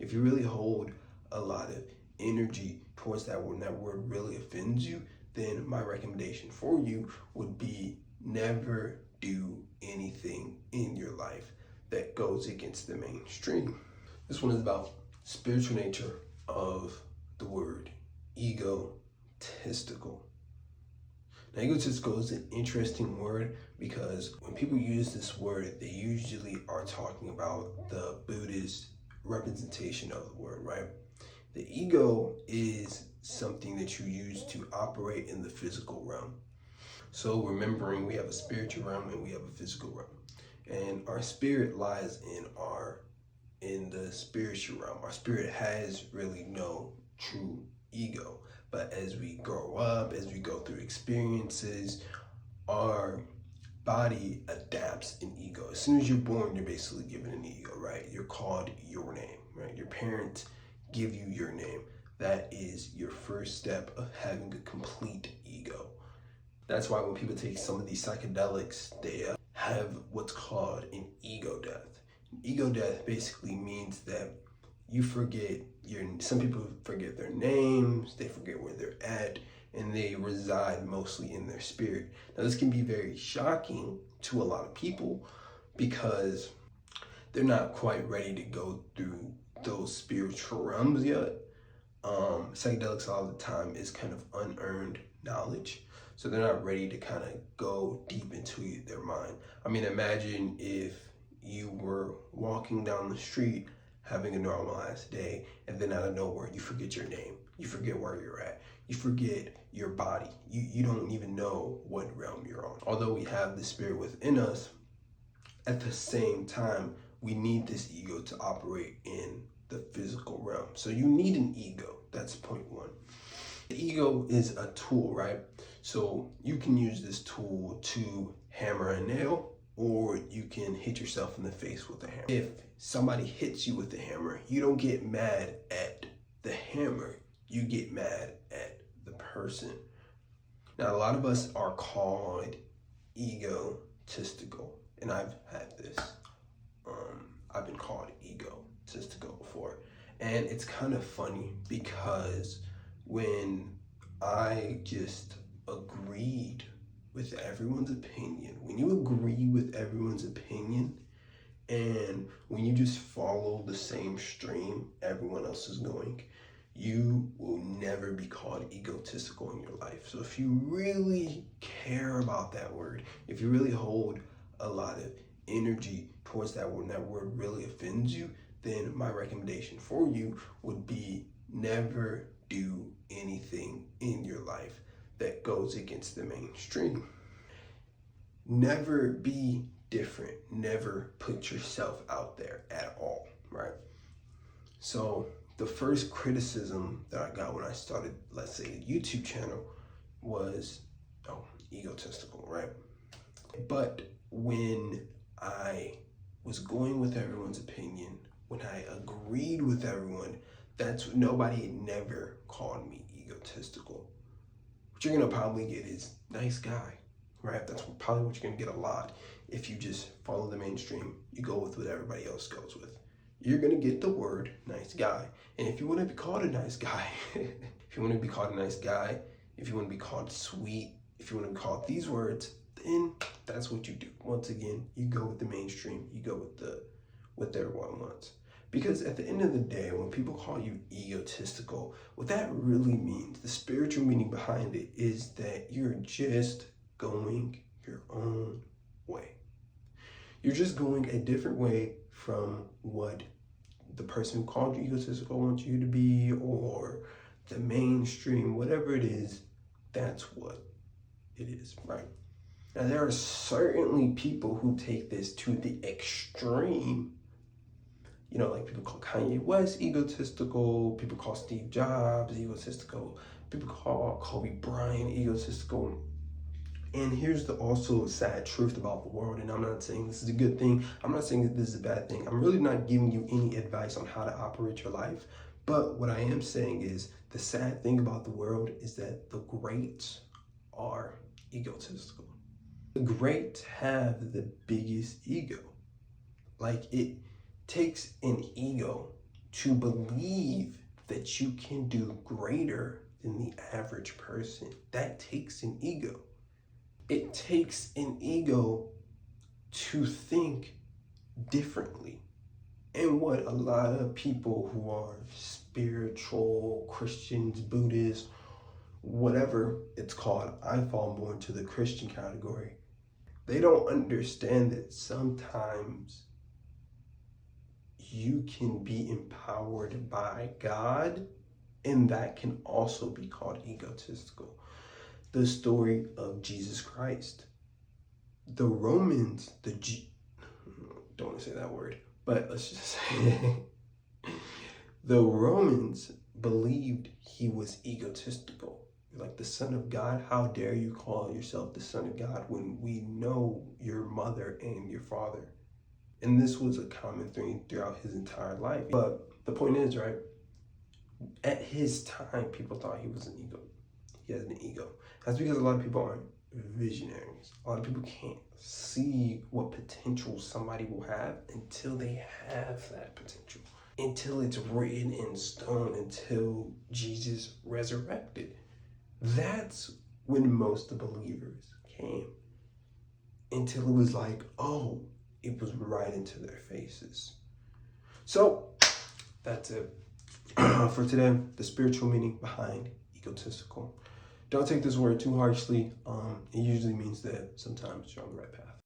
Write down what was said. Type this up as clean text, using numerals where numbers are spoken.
If you really hold a lot of energy towards that word and that word really offends you, then my recommendation for you would be never do anything in your life that goes against the mainstream. This one is about spiritual nature of the word egotistical. Now, egotistical is an interesting word because when people use this word, they usually are talking about the Buddhist representation of the word, right? The ego is something that you use to operate in the physical realm. So remembering we have a spiritual realm and we have a physical realm. And our spirit lies in the spiritual realm. Our spirit has really no true ego. But as we grow up, as we go through experiences, our body adapts an ego. As soon as you're born, you're basically given an ego, right? You're called your name, right? Your parents give you your name. That is your first step of having a complete ego. That's why when people take some of these psychedelics, they have what's called an ego death. Ego death basically means that you forget some people forget their names, they forget where they're at, and they reside mostly in their spirit. Now, this can be very shocking to a lot of people because they're not quite ready to go through those spiritual realms yet. Psychedelics all the time is kind of unearned knowledge. So they're not ready to kind of go deep into their mind. I mean, imagine if you were walking down the street having a normalized day, and then out of nowhere, you forget your name. You forget where you're at. You forget your body. You don't even know what realm you're on. Although we have the spirit within us, at the same time, we need this ego to operate in the physical realm. So you need an ego. That's point one. The ego is a tool, right? So you can use this tool to hammer a nail, or you can hit yourself in the face with a hammer. If somebody hits you with a hammer, you don't get mad at the hammer, you get mad at the person. Now, a lot of us are called egotistical, and I've had this. I've been called egotistical before, and it's kind of funny because when I just agreed with everyone's opinion, when you agree with everyone's opinion, and when you just follow the same stream everyone else is going, you will never be called egotistical in your life. So if you really care about that word, if you really hold a lot of energy towards that word and that word really offends you, then my recommendation for you would be never do anything in your life that goes against the mainstream. Never be different. Never put yourself out there at all, right? So the first criticism that I got when I started, let's say, a YouTube channel was, egotistical, right? But when I was going with everyone's opinion, when I agreed with everyone, nobody had never called me egotistical. What you're gonna probably get is nice guy, right? That's probably what you're gonna get a lot if you just follow the mainstream. You go with what everybody else goes with. You're gonna get the word nice guy. And if you wanna be called a nice guy, if you wanna be called a nice guy, if you wanna be called sweet, if you wanna be called these words, then that's what you do. Once again, you go with the mainstream, you go with what everyone wants. Because at the end of the day, when people call you egotistical, what that really means, the spiritual meaning behind it, is that you're just going your own way. You're just going a different way from what the person who called you egotistical wants you to be, or the mainstream, whatever it is, that's what it is, right? Now, there are certainly people who take this to the extreme. You know, like people call Kanye West egotistical, people call Steve Jobs egotistical, people call Kobe Bryant egotistical. And here's the also sad truth about the world, and I'm not saying this is a good thing, I'm not saying that this is a bad thing. I'm really not giving you any advice on how to operate your life. But what I am saying is the sad thing about the world is that the greats are egotistical. The greats have the biggest ego. Like, it takes an ego to believe that you can do greater than the average person. That takes an ego. It takes an ego to think differently. And what a lot of people who are spiritual, Christians, Buddhists, whatever it's called, I fall more into the Christian category. They don't understand that sometimes you can be empowered by God, and that can also be called egotistical. The story of Jesus Christ. The Romans, don't want to say that word, but let's just say the Romans believed he was egotistical. Like, the Son of God, how dare you call yourself the Son of God when we know your mother and your father? And this was a common thing throughout his entire life. But the point is, right, at his time, people thought he was an ego. He has an ego. That's because a lot of people aren't visionaries. A lot of people can't see what potential somebody will have until they have that potential. Until it's written in stone, until Jesus resurrected. That's when most of the believers came. Until it was like, oh, it was right into their faces. So that's it for today. The spiritual meaning behind egotistical. Don't take this word too harshly. It usually means that sometimes you're on the right path.